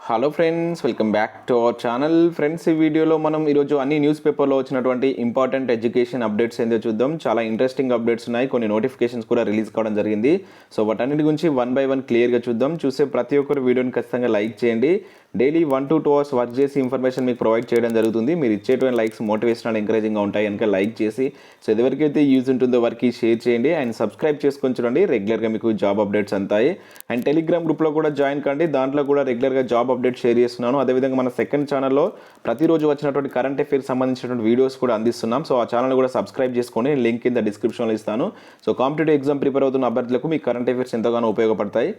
Hello friends, welcome back to our channel. Friends, ఈ వీడియోలో మనం ఈరోజు అన్ని న్యూస్ పేపర్లో వచ్చినటువంటి ఇంపార్టెంట్ ఎడ్యుకేషన్ అప్డేట్స్ ఏందో చూద్దాం. చాలా ఇంట్రెస్టింగ్ అప్డేట్స్ ఉన్నాయి, కొన్ని నోటిఫికేషన్స్ కూడా రిలీజ్ కావడం జరిగింది. సో వాటన్నిటి గురించి వన్ బై వన్ క్లియర్గా చూద్దాం. చూసే ప్రతి ఒక్కరు వీడియోని ఖచ్చితంగా లైక్ చేయండి. డైలీ 1 to 2 అవర్స్ వర్క్ చేసి ఇన్ఫర్మేషన్ మీకు ప్రొవైడ్ చేయడం జరుగుతుంది. మీరు ఇచ్చేటువంటి లైక్స్ మోటివేషనల్ ఎంకరేజింగ్గా ఉంటాయి కనుక లైక్ చేసి సో ఎవరికైతే యూజ్ ఉంటుందో వారికి షేర్ చేయండి అండ్ సబ్స్క్రైబ్ చేసుకొని చూడండి. రెగ్యులర్గా మీకు జాబ్ అప్డేట్స్ అంతాయి. అండ్ టెలిగ్రామ్ గ్రూప్లో కూడా జాయిన్ కండి, దాంట్లో కూడా రెగ్యులర్గా జాబ్ అప్డేట్ షేర్ చేస్తున్నాను. అదేవిధంగా మన సెకండ్ ఛానల్లో ప్రతిరోజు వచ్చినటువంటి కరెంట్ అఫైర్స్ సంబంధించినటువంటి వీడియోస్ కూడా అందిస్తున్నాం. సో ఆ ఛానల్ కూడా సబ్స్క్రైబ్ చేసుకోండి, లింక్ కింద డిస్క్రిప్షన్లో ఇస్తాను. సో కాంపిటేటివ్ ఎగ్జామ్ ప్రిపేర్ అవుతున్న అభ్యర్థులకు మీ కరెంట్ అఫైర్స్ ఎంతగానో ఉపయోగపడతాయి.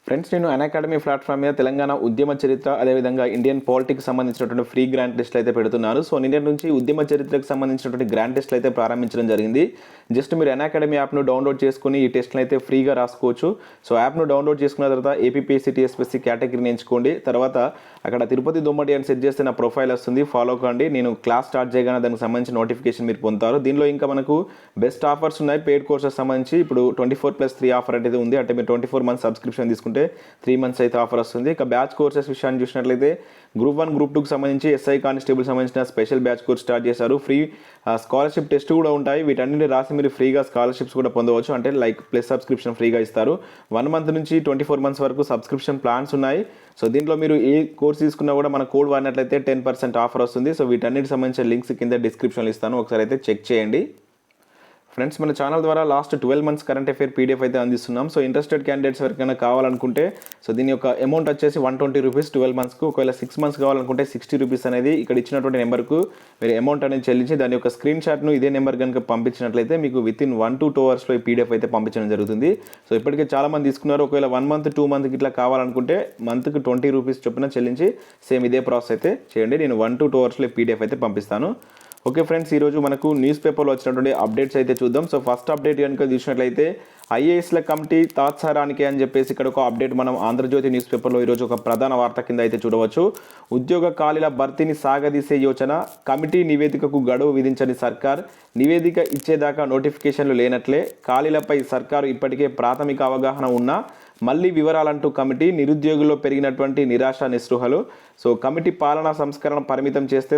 ఫ్రెండ్స్, నేను అకాడమీ ప్లాట్ఫామ్ మీద తెలంగాణ ఉద్యమ చరిత్ర అదేవిధంగా ఇండియన్ పాలిటిక్స్ సంబంధించినటువంటి ఫ్రీ గ్రాండ్ టెస్ట్లు అయితే పెడుతున్నాను. సో నిన్న నుంచి ఉద్యమ చరిత్రకు సంబంధించినటువంటి గ్రాండ్ టెస్ట్లు అయితే ప్రారంభించడం జరిగింది. జస్ట్ మీరు అకాడమీ యాప్ను డౌన్లోడ్ చేసుకుని ఈ టెస్ట్లను అయితే ఫ్రీగా రాసుకోవచ్చు. సో యాప్ను డౌన్లోడ్ చేసుకున్న తర్వాత ఏపీపీఎస్సీ టీఎస్పీఎస్సీ కేటగిరీని ఎంచుకోండి. తర్వాత అక్కడ తిరుపతి దొమ్మటి అని సెట్ చేస్తే నా ప్రొఫైల్ వస్తుంది, ఫాలో కండి. నేను క్లాస్ స్టార్ట్ చేయగానే దానికి సంబంధించిన నోటిఫికేషన్ మీరు పొందుతారు. దీనిలో ఇంకా మనకు బెస్ట్ ఆఫర్స్ ఉన్నాయి. పెయిడ్ కోర్సెస్ సంబంధించి ఇప్పుడు 24+3 ఆఫర్ అనేది ఉంది. అంటే మీరు 24 months సబ్స్క్రిప్షన్ తీసుకుంటే 3 months అయితే ఆఫర్ వస్తుంది. ఇక బ్యాచ్ కోర్సెస్ విషయాన్ని చూసినట్లయితే గ్రూప్ 1 గ్రూప్ 2కి సంబంధించి ఎస్ఐ కానిస్టేబుల్ సంబంధించిన స్పెషల్ బ్యాచ్ కోర్స్ స్టార్ట్ చేశారు. ఫ్రీ స్కాలర్షిప్ టెస్ట్ కూడా ఉంటాయి. వీటన్నిటిని రాసి మీరు ఫ్రీగా స్కాలర్షిప్స్ కూడా పొందవచ్చు. అంటే లైక్ ప్లస్ సబ్స్క్రిప్షన్ ఫ్రీగా ఇస్తారు. 1 month నుంచి 24 months వరకు సబ్స్క్రిప్షన్ ప్లాన్స్ ఉన్నాయి. సో దీంట్లో మీరు ఏ కోర్స్ తీసుకున్నా కూడా మన కోడ్ వాడినట్లయితే 10% ఆఫర్ వస్తుంది. సో వీటన్నిటికి సంబంధించిన లింక్స్ కింద డిస్క్రిప్షన్లో ఇస్తాను, ఒకసారి అయితే చెక్ చేయండి. ఫ్రెండ్స్, మన ఛానల్ ద్వారా last 12 months current affair PDF అయితే అందిస్తున్నాం. సో ఇంట్రెస్టెడ్ క్యాండిడేట్స్ ఎవరికైనా కావాలనుకుంటే సో దీని యొక్క అమౌంట్ వచ్చేసి 120 రూపీస్ 12 monthsకు. ఒకవేళ 6 months కావాలనుకుంటే 60 రూపీస్ అనేది ఇక్కడ ఇచ్చినటువంటి నెంబర్కు మీరు అమౌంట్ అనేది చెల్లించి దాని యొక్క స్క్రీన్ షాట్ను ఇదే నెంబర్ కనుక పంపించినట్లయితే మీకు వితిన్ 1 to 2 అవర్స్లో ఈ పీడిఎఫ్ అయితే పంపించడం జరుగుతుంది. సో ఇప్పటికే చాలామంది తీసుకున్నారు. ఒకవేళ 1 month 2 month ఇట్లా కావాలనుకుంటే మంత్కి 20 రూపీస్ చొప్పున చెల్లించి సేమ్ ఇదే ప్రాసెస్ అయితే చేయండి. నేను 1 to 2 అవర్స్లో ఈ పీడిఎఫ్ అయితే పంపిస్తాను. ఓకే ఫ్రెండ్స్, ఈరోజు మనకు న్యూస్ పేపర్లో వచ్చినటువంటి అప్డేట్స్ అయితే చూద్దాం. సో ఫస్ట్ అప్డేట్ కనుక చూసినట్లయితే ఐఏఎస్ల కమిటీ తాత్సారానికి అని చెప్పేసి ఇక్కడ ఒక అప్డేట్ మనం ఆంధ్రజ్యోతి న్యూస్ పేపర్లో ఈరోజు ఒక ప్రధాన వార్త కింద అయితే చూడవచ్చు. ఉద్యోగ ఖాళీల భర్తీని సాగదీసే యోచన, కమిటీ నివేదికకు గడువు విధించని సర్కార్, నివేదిక ఇచ్చేదాకా నోటిఫికేషన్లు లేనట్లే, ఖాళీలపై సర్కారు ఇప్పటికే ప్రాథమిక అవగాహన ఉన్నా మళ్ళీ వివరాలంటూ కమిటీ, నిరుద్యోగుల్లో పెరిగినటువంటి నిరాశ నిస్పృహలు. సో కమిటీ పాలనా సంస్కరణ పరిమితం చేస్తే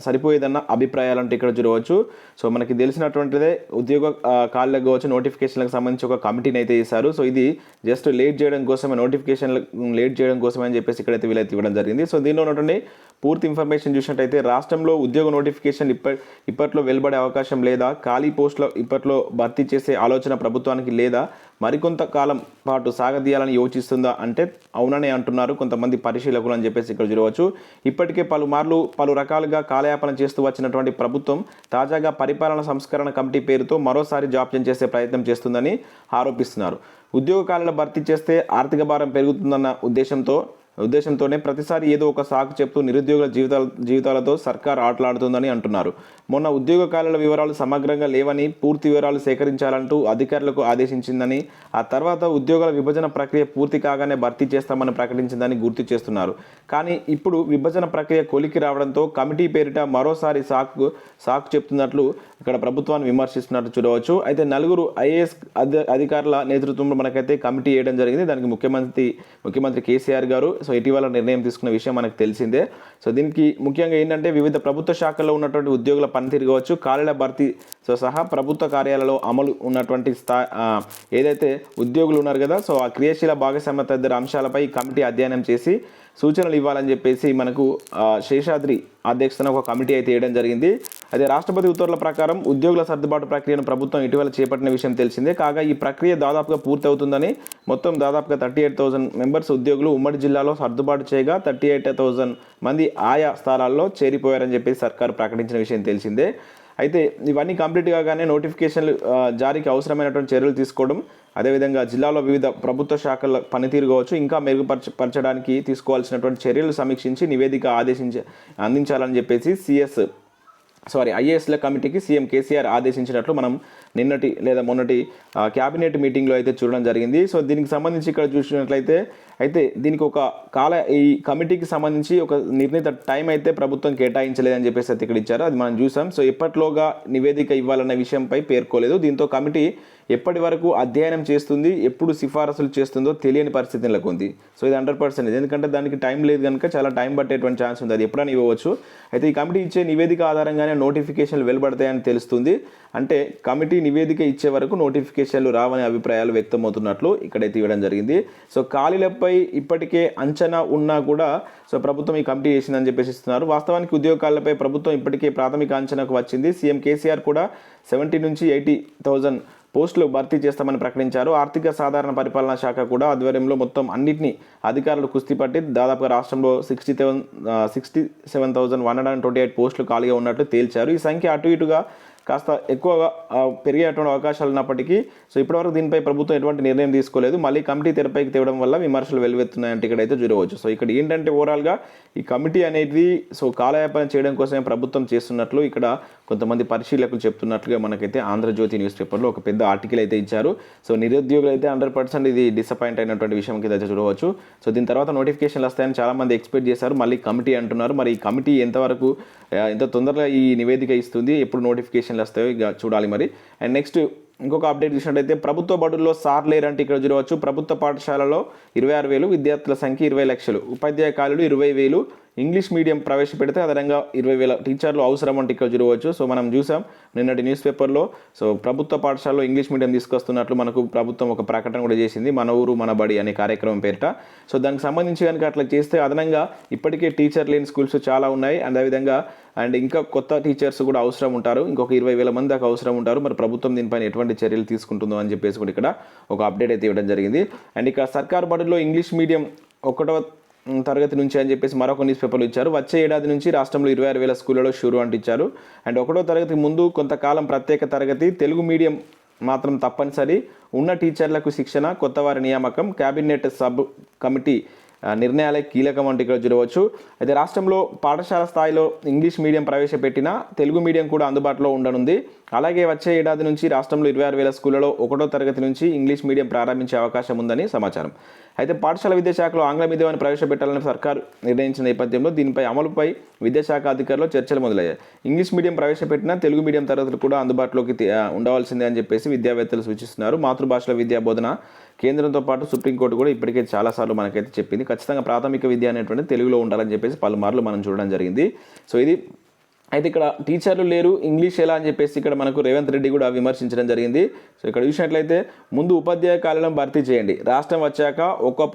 సరిపోయేదన్న అభిప్రాయాలంటూ ఇక్కడ చూడవచ్చు. సో మనకి తెలిసినటువంటిదే ఉద్యోగ ఖాళీలకు కావచ్చు నోటిఫికేషన్లకు సంబంధించి ఒక కమిటీని అయితే చేశారు. సో ఇది జస్ట్ లేట్ చేయడం కోసమే, నోటిఫికేషన్లు లేట్ చేయడం కోసమే అని చెప్పేసి ఇక్కడైతే వీలైతే ఇవ్వడం జరిగింది. సో దీనిలో ఉన్నటువంటి పూర్తి ఇన్ఫర్మేషన్ చూసినట్టయితే రాష్ట్రంలో ఉద్యోగ నోటిఫికేషన్ ఇప్పట్లో వెలువడే అవకాశం లేదా, ఖాళీ పోస్టులు ఇప్పట్లో భర్తీ చేసే ఆలోచన ప్రభుత్వానికి లేదా, మరికొంత కాలం పాటు సాగదీయాలని యోచిస్తుందా అంటే అవుననే అంటున్నారు కొంతమంది పరిశీలకులు అని చెప్పేసి ఇక్కడ చూడవచ్చు. ఇప్పటికే పలు రకాలుగా కాలయాపన చేస్తూ వచ్చినటువంటి ప్రభుత్వం తాజాగా పరిపాలన సంస్కరణ కమిటీ పేరుతో మరోసారి జాప్యం చేసే ప్రయత్నం చేస్తుందని ఆరోపిస్తున్నారు. ఉద్యోగ ఖాళీల భర్తీ చేస్తే ఆర్థిక భారం పెరుగుతుందన్న ఉద్దేశంతోనే ప్రతిసారి ఏదో ఒక సాకు చెప్తూ నిరుద్యోగుల జీవితాలతో సర్కార్ ఆటలాడుతుందని అంటున్నారు. మొన్న ఉద్యోగ ఖాళీల వివరాలు సమగ్రంగా లేవని, పూర్తి వివరాలు సేకరించాలంటూ అధికారులకు ఆదేశించిందని, ఆ తర్వాత ఉద్యోగాల విభజన ప్రక్రియ పూర్తి కాగానే భర్తీ చేస్తామని ప్రకటించిందని గుర్తు చేస్తున్నారు. కానీ ఇప్పుడు విభజన ప్రక్రియ కొలికి రావడంతో కమిటీ పేరిట మరోసారి సాకు చెప్తున్నట్లు ఇక్కడ ప్రభుత్వాన్ని విమర్శిస్తున్నట్టు చూడవచ్చు. అయితే 4 ఐఏఎస్ అధికారుల నేతృత్వంలో మనకైతే కమిటీ వేయడం జరిగింది. దానికి ముఖ్యమంత్రి కేసీఆర్ గారు సో ఇటీవల నిర్ణయం తీసుకున్న విషయం మనకు తెలిసిందే. సో దీనికి ముఖ్యంగా ఏంటంటే వివిధ ప్రభుత్వ శాఖల్లో ఉన్నటువంటి ఉద్యోగుల పనితీరు కావచ్చు, ఖాళీల భర్తీ సహా ప్రభుత్వ కార్యాలయంలో అమలు ఉన్నటువంటి ఏదైతే ఉద్యోగులు ఉన్నారు కదా, సో ఆ క్రియాశీల భాగస్వామ్య తదితర అంశాలపై కమిటీ అధ్యయనం చేసి సూచనలు ఇవ్వాలని చెప్పేసి మనకు శేషాద్రి అధ్యక్షతన ఒక కమిటీ అయితే వేయడం జరిగింది. అదే రాష్ట్రపతి ఉత్తర్వుల ప్రకారం ఉద్యోగుల సర్దుబాటు ప్రక్రియను ప్రభుత్వం ఇటీవల చేపట్టిన విషయం తెలిసిందే. కాగా ఈ ప్రక్రియ దాదాపుగా పూర్తి అవుతుందని, మొత్తం దాదాపుగా 38,000 మెంబర్స్ ఉద్యోగులు ఉమ్మడి జిల్లాలో సర్దుబాటు చేయగా 38,000 మంది ఆయా స్థానాల్లో చేరిపోయారని చెప్పేసి సర్కారు ప్రకటించిన విషయం తెలిసిందే. అయితే ఇవన్నీ కంప్లీట్ కాగానే నోటిఫికేషన్లు జారీకి అవసరమైనటువంటి చర్యలు తీసుకోవడం, అదేవిధంగా జిల్లాలో వివిధ ప్రభుత్వ శాఖల పనితీరు కావచ్చు ఇంకా మెరుగుపరచడానికి తీసుకోవాల్సినటువంటి చర్యలు సమీక్షించి నివేదిక అందించాలని చెప్పేసి ఐఏఎస్ల కమిటీకి సీఎం కేసీఆర్ ఆదేశించినట్లు మనం నిన్నటి లేదా మొన్నటి క్యాబినెట్ మీటింగ్లో అయితే చూడడం జరిగింది. సో దీనికి సంబంధించి ఇక్కడ చూసినట్లయితే అయితే దీనికి ఒక ఈ కమిటీకి సంబంధించి ఒక నిర్ణీత టైం అయితే ప్రభుత్వం కేటాయించలేదని చెప్పేసి అయితే ఇక్కడ ఇచ్చారు. అది మనం చూసాం. సో ఎప్పట్లోగా నివేదిక ఇవ్వాలన్న విషయంపై పేర్కోలేదు. దీంతో కమిటీ ఎప్పటి వరకు అధ్యయనం చేస్తుంది, ఎప్పుడు సిఫారసులు చేస్తుందో తెలియని పరిస్థితి నెలకొంది. సో ఇది 100% ఎందుకంటే దానికి టైం లేదు కనుక చాలా టైం పట్టేటువంటి ఛాన్స్ ఉంది. అది ఎప్పుడైనా ఇవ్వవచ్చు. అయితే ఈ కమిటీ ఇచ్చే నివేదిక ఆధారంగానే నోటిఫికేషన్లు వెలువడతాయని తెలుస్తుంది. అంటే కమిటీ నివేదిక ఇచ్చే వరకు నోటిఫికేషన్లు రావనే అభిప్రాయాలు వ్యక్తమవుతున్నట్లు ఇక్కడైతే ఇవ్వడం జరిగింది. సో ఖాళీలపై ఇప్పటికే అంచనా ఉన్నా కూడా సో ప్రభుత్వం ఈ కమిటీ చేసిందని చెప్పేసి ఇస్తున్నారు. వాస్తవానికి ఉద్యోగాలపై ప్రభుత్వం ఇప్పటికే ప్రాథమిక అంచనాకు వచ్చింది. సీఎం కేసీఆర్ కూడా 70 నుంచి 80,000 పోస్టులు భర్తీ చేస్తామని ప్రకటించారు. ఆర్థిక సాధారణ పరిపాలనా శాఖ కూడా ఆధ్వర్యంలో మొత్తం అన్నింటినీ అధికారులు కుస్తీ పట్టి దాదాపుగా రాష్ట్రంలో 67,128 పోస్టులు ఖాళీగా ఉన్నట్లు తేల్చారు. ఈ సంఖ్య అటు ఇటుగా కాస్త ఎక్కువగా పెరిగేటువంటి అవకాశాలు ఉన్నప్పటికీ సో ఇప్పటివరకు దీనిపై ప్రభుత్వం ఎటువంటి నిర్ణయం తీసుకోలేదు. మళ్ళీ కమిటీ తెరపైకి తేవడం వల్ల విమర్శలు వెలువెత్తున్నాయంటే ఇక్కడైతే చూడవచ్చు. సో ఇక్కడ ఏంటంటే ఓవరాల్గా ఈ కమిటీ అనేది సో కాలయాపన చేయడం కోసమే ప్రభుత్వం చేస్తున్నట్లు ఇక్కడ కొంతమంది పరిశీలకులు చెప్తున్నట్లుగా మనకైతే ఆంధ్రజ్యోతి న్యూస్ పేపర్లో ఒక పెద్ద ఆర్టికల్ అయితే ఇచ్చారు. సో నిరుద్యోగులు అయితే 100% ఇది డిసప్పాయింట్ అయినటువంటి విషయం కింద అయితే చూడవచ్చు. సో దీని తర్వాత నోటిఫికేషన్లు వస్తాయని చాలామంది ఎక్స్పెక్ట్ చేశారు. మళ్ళీ కమిటీ అంటున్నారు. మరి ఈ కమిటీ ఎంతవరకు ఎంత తొందరగా ఈ నివేదిక ఇస్తుంది, ఎప్పుడు నోటిఫికేషన్లు వస్తాయో ఇక చూడాలి మరి. అండ్ నెక్స్ట్ ఇంకొక అప్డేట్ చూసినట్టయితే ప్రభుత్వ బడుల్లో సార్ లేరంటే ఇక్కడ చూడవచ్చు. ప్రభుత్వ పాఠశాలలో 26,000, విద్యార్థుల సంఖ్య 20 లక్షలు, ఉపాధ్యాయ ఖాళీలు 20,000, ఇంగ్లీష్ మీడియం ప్రవేశపెడితే అదనంగా 20,000 టీచర్లు అవసరం అంటే ఇక్కడ చూడవచ్చు. సో మనం చూసాం నిన్నటి న్యూస్ పేపర్లో. సో ప్రభుత్వ పాఠశాలలో ఇంగ్లీష్ మీడియం తీసుకొస్తున్నట్లు మనకు ప్రభుత్వం ఒక ప్రకటన కూడా చేసింది, మన ఊరు మన బడి అనే కార్యక్రమం పేరిట. సో దానికి సంబంధించి కనుక అట్లా చేస్తే అదనంగా ఇప్పటికే టీచర్ లేని స్కూల్స్ చాలా ఉన్నాయి. అదేవిధంగా ఇంకా కొత్త టీచర్స్ కూడా అవసరం ఉంటారు. ఇంకొక 20,000 మంది దాకా అవసరం ఉంటారు. మరి ప్రభుత్వం దీనిపైన ఎటువంటి చర్యలు తీసుకుంటుందో అని చెప్పేసి కూడా ఇక్కడ ఒక అప్డేట్ అయితే ఇవ్వడం జరిగింది. అండ్ ఇక్కడ సర్కారు బడుల్లో ఇంగ్లీష్ మీడియం 1వ తరగతి నుంచి అని చెప్పేసి మరొక న్యూస్ పేపర్లు ఇచ్చారు. వచ్చే ఏడాది నుంచి రాష్ట్రంలో 26,000 స్కూళ్ళలో షూరు అంటించారు. అండ్ 1వ తరగతి ముందు కొంతకాలం ప్రత్యేక తరగతి, తెలుగు మీడియం మాత్రం తప్పనిసరి, ఉన్న టీచర్లకు శిక్షణ, కొత్త వారి నియామకం, క్యాబినెట్ సబ్ కమిటీ నిర్ణయాలే కీలకం అంటే ఇక్కడ చూడవచ్చు. అయితే రాష్ట్రంలో పాఠశాల స్థాయిలో ఇంగ్లీష్ మీడియం ప్రవేశపెట్టిన తెలుగు మీడియం కూడా అందుబాటులో ఉండనుంది. అలాగే వచ్చే ఏడాది నుంచి రాష్ట్రంలో 26,000 స్కూళ్లలో 1వ తరగతి నుంచి ఇంగ్లీష్ మీడియం ప్రారంభించే అవకాశం ఉందని సమాచారం. అయితే పాఠశాల విద్యాశాఖలో ఆంగ్ల మీడియాన్ని ప్రవేశపెట్టాలని సర్కారు నిర్ణయించిన నేపథ్యంలో దీనిపై అమలుపై విద్యాశాఖ అధికారులు చర్చలు మొదలయ్యాయి. ఇంగ్లీష్ మీడియం ప్రవేశపెట్టిన తెలుగు మీడియం తరగతులు కూడా అందుబాటులోకి ఉండవలసిందే అని చెప్పేసి విద్యావేత్తలు సూచిస్తున్నారు. మాతృభాషల విద్యా బోధన కేంద్రంతో పాటు సుప్రీంకోర్టు కూడా ఇప్పటికే చాలాసార్లు మనకైతే చెప్పింది, ఖచ్చితంగా ప్రాథమిక విద్య అనేటువంటి తెలుగులో ఉండాలని చెప్పేసి పలుమార్లు మనం చూడడం జరిగింది. సో ఇది అయితే ఇక్కడ టీచర్లు లేరు, ఇంగ్లీష్ ఎలా అని చెప్పేసి ఇక్కడ మనకు రేవంత్ రెడ్డి కూడా విమర్శించడం జరిగింది. సో ఇక్కడ చూసినట్లయితే ముందు ఉపాధ్యాయ ఖాళీలను భర్తీ చేయండి, రాష్ట్రం వచ్చాక ఒక్క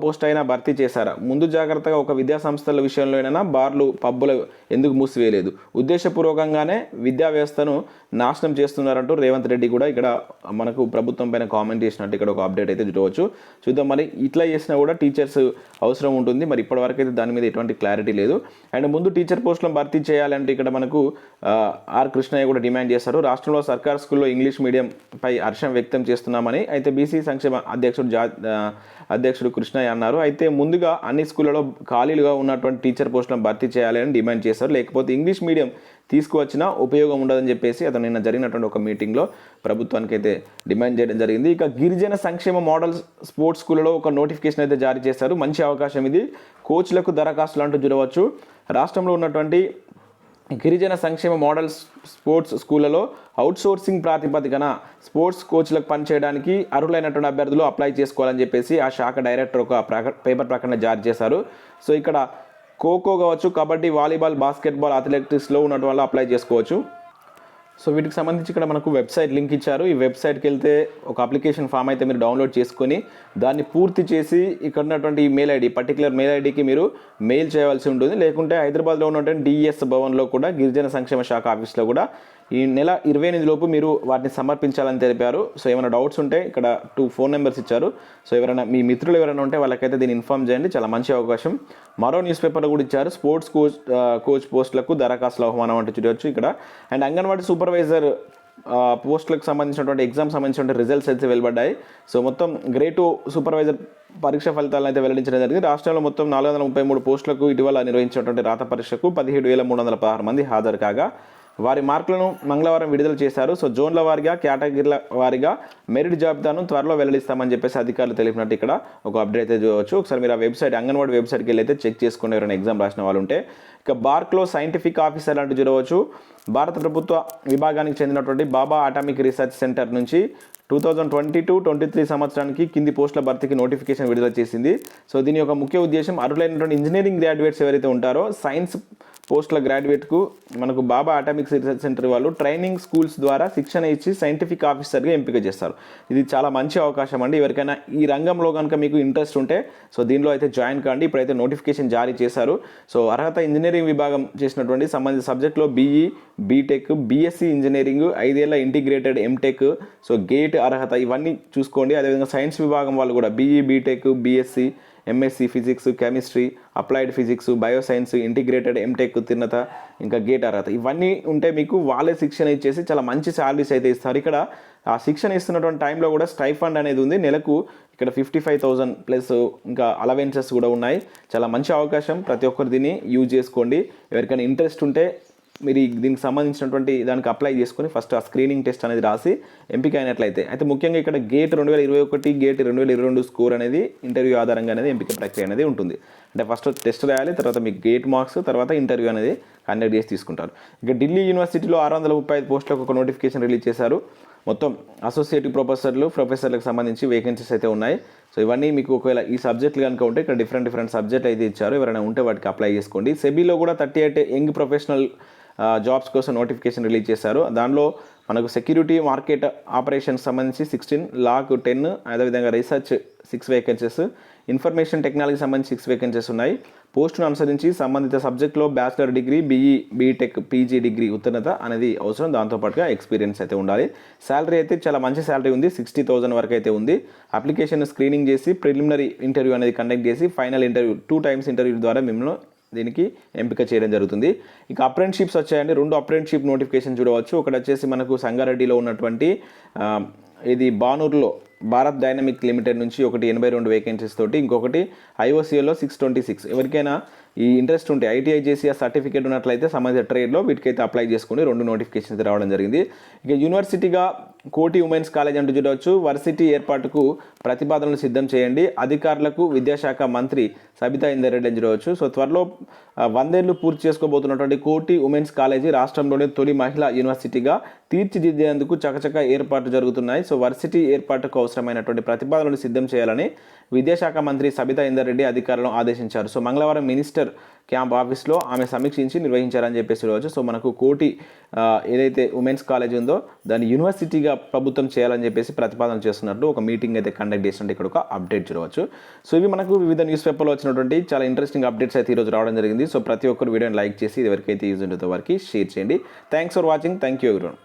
పోస్ట్ అయినా భర్తీ చేశారా, ముందు జాగ్రత్తగా ఒక విద్యా సంస్థల విషయంలోనైనా బార్లు పబ్బులు ఎందుకు మూసివేయలేదు, ఉద్దేశపూర్వకంగానే విద్యా వ్యవస్థను నాశనం చేస్తున్నారంటూ రేవంత్ రెడ్డి కూడా ఇక్కడ మనకు ప్రభుత్వం పైన కామెంట్ చేసినట్టు ఇక్కడ ఒక అప్డేట్ అయితే చూడవచ్చు. చూద్దాం మరి ఇట్లా చేసినా కూడా టీచర్స్ అవసరం ఉంటుంది. మరి ఇప్పటివరకు అయితే దాని మీద ఎటువంటి క్లారిటీ లేదు. అండ్ ముందు టీచర్ పోస్టులను భర్తీ చేయాలంటే ఇక్కడ మనకు ఆర్ కృష్ణయ్య కూడా డిమాండ్ చేశారు. రాష్ట్రంలో సర్కార్ స్కూల్లో ఇంగ్లీష్ మీడియం పై హర్షం వ్యక్తం చేస్తున్నామని అయితే బీసీ సంక్షేమ అధ్యక్షుడు కృష్ణయ్య అన్నారు. అయితే ముందుగా అన్ని స్కూళ్లలో ఖాళీలుగా ఉన్నటువంటి టీచర్ పోస్టులను భర్తీ చేయాలని డిమాండ్ చేశారు. లేకపోతే ఇంగ్లీష్ మీడియం తీసుకువచ్చినా ఉపయోగం ఉండదని చెప్పేసి అతను నిన్న జరిగినటువంటి ఒక మీటింగ్లో ప్రభుత్వానికి అయితే డిమాండ్ చేయడం జరిగింది. ఇక గిరిజన సంక్షేమ మోడల్ స్పోర్ట్స్ స్కూల్లో ఒక నోటిఫికేషన్ అయితే జారీ చేశారు. మంచి అవకాశం ఇది, కోచ్లకు దరఖాస్తులు అంటూ చూడవచ్చు. రాష్ట్రంలో ఉన్నటువంటి గిరిజన సంక్షేమ మోడల్ స్పోర్ట్స్ స్కూళ్ళలో అవుట్సోర్సింగ్ ప్రాతిపదికన స్పోర్ట్స్ కోచ్లకు పనిచేయడానికి అర్హులైనటువంటి అభ్యర్థులు అప్లై చేసుకోవాలని చెప్పేసి ఆ శాఖ డైరెక్టర్ ఒక పేపర్ ప్రకటన జారీ చేశారు. సో ఇక్కడ ఖోఖో కావచ్చు, కబడ్డీ, వాలీబాల్, బాస్కెట్బాల్, అథ్లెటిక్స్లో ఉన్నటువంటి వాళ్ళు అప్లై చేసుకోవచ్చు. సో వీటికి సంబంధించి ఇక్కడ మనకు వెబ్సైట్ లింక్ ఇచ్చారు. ఈ వెబ్సైట్కి వెళ్తే ఒక అప్లికేషన్ ఫామ్ అయితే మీరు డౌన్లోడ్ చేసుకొని దాన్ని పూర్తి చేసి ఇక్కడ ఉన్నటువంటి మెయిల్ ఐడి, పర్టికులర్ మెయిల్ ఐడికి మీరు మెయిల్ చేయవలసి ఉంటుంది. లేకుంటే హైదరాబాద్లో ఉన్నటువంటి డిఎస్ భవన్లో కూడా గిరిజన సంక్షేమ శాఖ ఆఫీస్లో కూడా ఈ నెల 28 లోపు మీరు వాటిని సమర్పించాలని తెలిపారు. సో ఏమైనా డౌట్స్ ఉంటే ఇక్కడ 2 ఫోన్ నెంబర్స్ ఇచ్చారు. సో ఎవరైనా మీ మిత్రులు ఎవరైనా ఉంటే వాళ్ళకైతే దీన్ని ఇన్ఫార్మ్ చేయండి, చాలా మంచి అవకాశం. మరో న్యూస్ పేపర్లో కూడా ఇచ్చారు, స్పోర్ట్స్ కోచ్ పోస్టులకు దరఖాస్తుల ఆహ్వానం అంటే చూడవచ్చు ఇక్కడ. అండ్ అంగన్వాడీ సూపర్వైజర్ పోస్టులకు సంబంధించినటువంటి ఎగ్జామ్ సంబంధించినటువంటి రిజల్ట్స్ అయితే వెలువడ్డాయి. సో మొత్తం గ్రేడ్ 2 సూపర్వైజర్ పరీక్ష ఫలితాలను అయితే వెల్లడించడం జరిగింది. రాష్ట్రంలో మొత్తం 433 పోస్టులకు ఇటీవల నిర్వహించినటువంటి రాత పరీక్షకు 17,316 మంది హాజరు కాగా వారి మార్కులను మంగళవారం విడుదల చేశారు. సో జోన్ల వారీగా, కేటగిరీల వారీగా మెరిట్ జాబితాను త్వరలో వెల్లడిస్తామని చెప్పేసి అధికారులు తెలిపినట్టు ఇక్కడ ఒక అప్డేట్ అయితే చూడవచ్చు. ఒకసారి మీరు ఆ వెబ్సైట్, అంగన్వాడీ వెబ్సైట్కి వెళ్ళి అయితే చెక్ చేసుకుని ఎవరైనా ఎగ్జామ్ రాసిన వాళ్ళు ఉంటే. ఇక బార్క్లో సైంటిఫిక్ ఆఫీసర్ అంటూ చూడవచ్చు. భారత ప్రభుత్వ విభాగానికి చెందినటువంటి బాబా అటామిక్ రీసెర్చ్ సెంటర్ నుంచి 2022-23 సంవత్సరానికి కింది పోస్టుల భర్తీకి నోటిఫికేషన్ విడుదల చేసింది. సో దీని యొక్క ముఖ్య ఉద్దేశం అర్హులైనటువంటి ఇంజనీరింగ్ గ్రాడ్యుయేట్స్ ఎవరైతే ఉంటారో సైన్స్ పోస్టుల గ్రాడ్యుయేట్కు మనకు బాబా అటామిక్ రీసెర్చ్ సెంటర్ వాళ్ళు ట్రైనింగ్ స్కూల్స్ ద్వారా శిక్షణ ఇచ్చి సైంటిఫిక్ ఆఫీసర్గా ఎంపిక చేస్తారు. ఇది చాలా మంచి అవకాశం అండి. ఎవరికైనా ఈ రంగంలో కనుక మీకు ఇంట్రెస్ట్ ఉంటే సో దీనిలో అయితే జాయిన్ కాండి. ఇప్పుడైతే నోటిఫికేషన్ జారీ చేశారు. సో అర్హత ఇంజనీరింగ్ విభాగం చేసినటువంటి సంబంధిత సబ్జెక్టులో బీఈ, బీటెక్, బీఎస్సీ ఇంజనీరింగ్, 5 ఏళ్ల ఇంటిగ్రేటెడ్ ఎంటెక్, సో గేట్ అర్హత ఇవన్నీ చూసుకోండి. అదేవిధంగా సైన్స్ విభాగం వాళ్ళు కూడా BE, BTech, BSc, MSc physics, chemistry, applied physics, bioscience, integrated MTech ఉత్తీర్ణత, ఇంకా గేట్ అర్హత ఇవన్నీ ఉంటే మీకు వాళ్ళే శిక్షణ ఇచ్చేసి చాలా మంచి శాలరీస్ అయితే ఇస్తారు. ఇక్కడ ఆ శిక్షణ ఇస్తున్నటువంటి టైంలో కూడా స్టైఫండ్ అనేది ఉంది. నెలకు ఇక్కడ 55,000 ప్లస్ ఇంకా అలవెన్సెస్ కూడా ఉన్నాయి. చాలా మంచి అవకాశం. ప్రతి ఒక్కరు దీన్ని యూజ్ చేసుకోండి. ఎవరికైనా ఇంట్రెస్ట్ ఉంటే మీరు దీనికి సంబంధించినటువంటి దానికి అప్లై చేసుకుని ఫస్ట్ ఆ స్క్రీనింగ్ టెస్ట్ అనేది రాసి ఎంపిక అయినట్లయితే అయితే ముఖ్యంగా ఇక్కడ గేట్ 2021, గేట్ 2022 స్కోర్ అనేది ఇంటర్వ్యూ ఆధారంగా అనేది ఎంపిక ప్రక్రియ అనేది ఉంటుంది. అంటే ఫస్ట్ టెస్ట్ రాయాలి, తర్వాత మీకు గేట్ మార్క్స్, తర్వాత ఇంటర్వ్యూ అనేది కండక్ట్ చేసి తీసుకుంటారు. ఇక ఢిల్లీ యూనివర్సిటీలో 635 పోస్టులకు ఒక నోటిఫికేషన్ రిలీజ్ చేశారు. మొత్తం అసోసియేటివ్ ప్రొఫెసర్లకు సంబంధించి వేకెన్సీస్ అయితే ఉన్నాయి. సో ఇవన్నీ మీకు ఒకవేళ ఈ సబ్జెక్టులు కనుక ఉంటే ఇక్కడ డిఫరెంట్ సబ్జెక్ట్ అయితే ఇచ్చారు. ఎవరైనా ఉంటే వాటికి అప్లై చేసుకోండి. సెబీలో కూడా 38 యంగ్ ప్రొఫెషనల్ జాబ్స్ కోసం నోటిఫికేషన్ రిలీజ్ చేశారు. దానిలో మనకు సెక్యూరిటీ మార్కెట్ ఆపరేషన్స్ సంబంధించి 16, లాక్ 10, అదేవిధంగా రీసెర్చ్ 6 వేకెన్సీస్, ఇన్ఫర్మేషన్ టెక్నాలజీ సంబంధించి 6 వేకెన్సీస్ ఉన్నాయి. పోస్టును అనుసరించి సంబంధిత సబ్జెక్టులో bachelor degree, BE, BTech, PG degree ఉత్తీర్ణత అనేది అవసరం. దాంతోపాటుగా ఎక్స్పీరియన్స్ అయితే ఉండాలి. శాలరీ అయితే చాలా మంచి శాలరీ ఉంది. 60,000 వరకు అయితే ఉంది. అప్లికేషన్ స్క్రీనింగ్ చేసి ప్రిలిమినరీ ఇంటర్వ్యూ అనేది కండక్ట్ చేసి ఫైనల్ ఇంటర్వ్యూ 2 టైమ్స్ ఇంటర్వ్యూ ద్వారా మిమ్మల్ని దీనికి ఎంపిక చేయడం జరుగుతుంది. ఇక అప్రెంటిషిప్స్ వచ్చాయండి. 2 అప్రెంటిషిప్ నోటిఫికేషన్ చూడవచ్చు. ఒకటి వచ్చేసి మనకు సంగారెడ్డిలో ఉన్నటువంటి ఇది బానూరులో భారత్ డైనమిక్ లిమిటెడ్ నుంచి ఒకటి 82 వేకెన్సీస్ తోటి, ఇంకొకటి ఐఓసీఎల్లో 626. ఎవరికైనా ఈ ఇంట్రెస్ట్ ఉంటే ఐటీఐ చేసి ఆ సర్టిఫికేట్ ఉన్నట్లయితే సంబంధిత ట్రేడ్లో వీటికైతే అప్లై చేసుకుని 2 నోటిఫికేషన్స్ రావడం జరిగింది. ఇక యూనివర్సిటీగా కోటి ఉమెన్స్ కాలేజ్ అంటూ చూడవచ్చు. వర్సిటీ ఏర్పాటుకు ప్రతిపాదనలు సిద్ధం చేయండి. అధికారులకు విద్యాశాఖ మంత్రి సబితా ఇందర్-రెడ్డి అని చూడవచ్చు. సో త్వరలో 100 ఏళ్లు పూర్తి చేసుకోబోతున్నటువంటి కోటి ఉమెన్స్ కాలేజీ రాష్ట్రంలోని తొలి మహిళా యూనివర్సిటీగా తీర్చిదిద్దేందుకు చకచక ఏర్పాట్లు జరుగుతున్నాయి. సో వర్సిటీ ఏర్పాటుకు అవసరమైనటువంటి ప్రతిపాదనలు సిద్ధం చేయాలని విద్యాశాఖ మంత్రి సబితా ఇందర్-రెడ్డి అధికారులను ఆదేశించారు. సో మంగళవారం మినిస్టర్ క్యాంప్ ఆఫీస్లో ఆమె సమీక్షించి నిర్వహించారని చెప్పేసి చూడవచ్చు. సో మనకు కోటి ఏదైతే ఉమెన్స్ కాలేజ్ ఉందో దాన్ని యూనివర్సిటీగా ప్రభుత్వం చేయాలని చెప్పేసి ప్రతిపాదన చేస్తున్నట్టు ఒక మీటింగ్ అయితే కండక్ట్ చేసినట్టు ఇక్కడ ఒక అప్డేట్ చూడవచ్చు. సో ఇవి మనకు వివిధ న్యూస్ పేపర్లో వచ్చినటువంటి చాలా ఇంట్రెస్టింగ్ అప్డేట్స్ అయితే ఈరోజు రావడం జరిగింది. సో ప్రతి ఒక్కరు వీడియోని లైక్ చేసి ఇది ఎవరికైతే యూజ్ ఉంటుందో వారికి షేర్ చేయండి. Thanks for watching. Thank you everyone.